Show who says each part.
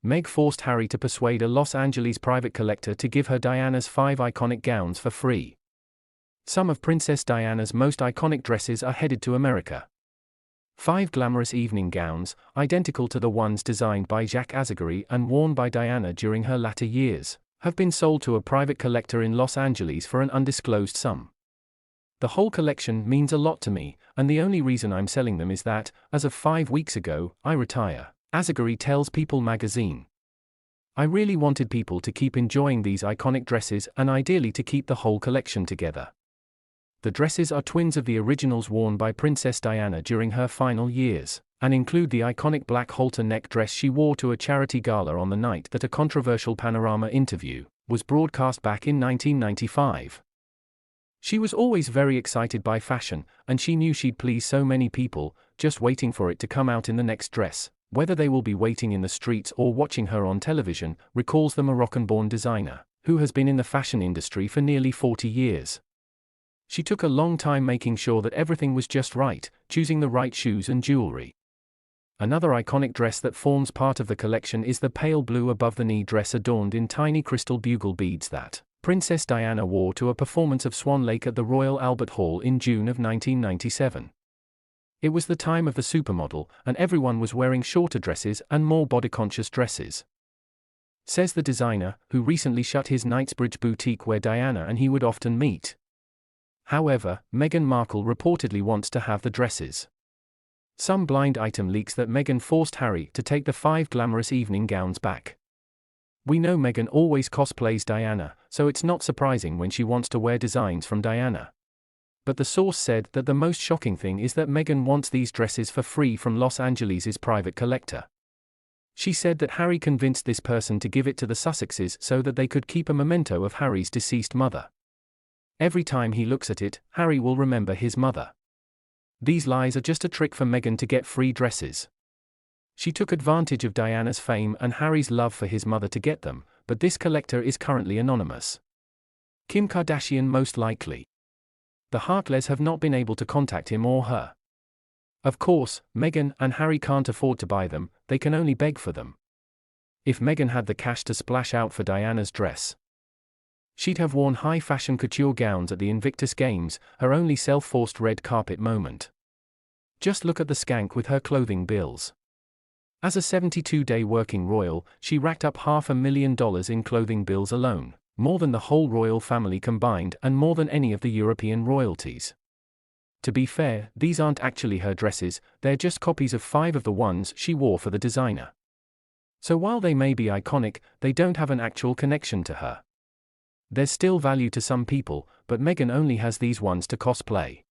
Speaker 1: Meg forced Harry to persuade a Los Angeles private collector to give her Diana's 5 iconic gowns for free. Some of Princess Diana's most iconic dresses are headed to America. 5 glamorous evening gowns, identical to the ones designed by Jacques Azagari and worn by Diana during her latter years, have been sold to a private collector in Los Angeles for an undisclosed sum. The whole collection means a lot to me, and the only reason I'm selling them is that, as of 5 weeks ago, I retire, Azagari tells People magazine. I really wanted people to keep enjoying these iconic dresses and ideally to keep the whole collection together. The dresses are twins of the originals worn by Princess Diana during her final years, and include the iconic black halter neck dress she wore to a charity gala on the night that a controversial Panorama interview was broadcast back in 1995. She was always very excited by fashion, and she knew she'd please so many people, just waiting for it to come out in the next dress, whether they will be waiting in the streets or watching her on television, recalls the Moroccan-born designer, who has been in the fashion industry for nearly 40 years. She took a long time making sure that everything was just right, choosing the right shoes and jewelry. Another iconic dress that forms part of the collection is the pale blue above-the-knee dress adorned in tiny crystal bugle beads that Princess Diana wore to a performance of Swan Lake at the Royal Albert Hall in June of 1997. It was the time of the supermodel, and everyone was wearing shorter dresses and more body-conscious dresses. Says the designer, who recently shut his Knightsbridge boutique where Diana and he would often meet. However, Meghan Markle reportedly wants to have the dresses. Some blind item leaks that Meghan forced Harry to take the 5 glamorous evening gowns back. We know Meghan always cosplays Diana, so it's not surprising when she wants to wear designs from Diana. But the source said that the most shocking thing is that Meghan wants these dresses for free from Los Angeles' private collector. She said that Harry convinced this person to give it to the Sussexes so that they could keep a memento of Harry's deceased mother. Every time he looks at it, Harry will remember his mother. These lies are just a trick for Meghan to get free dresses. She took advantage of Diana's fame and Harry's love for his mother to get them, but this collector is currently anonymous. Kim Kardashian most likely. The Hartleys have not been able to contact him or her. Of course, Meghan and Harry can't afford to buy them, they can only beg for them. If Meghan had the cash to splash out for Diana's dress, she'd have worn high-fashion couture gowns at the Invictus Games, her only self-forced red carpet moment. Just look at the skank with her clothing bills. As a 72-day working royal, she racked up $500,000 in clothing bills alone, more than the whole royal family combined and more than any of the European royalties. To be fair, these aren't actually her dresses, they're just copies of 5 of the ones she wore for the designer. So while they may be iconic, they don't have an actual connection to her. There's still value to some people, but Meghan only has these ones to cosplay.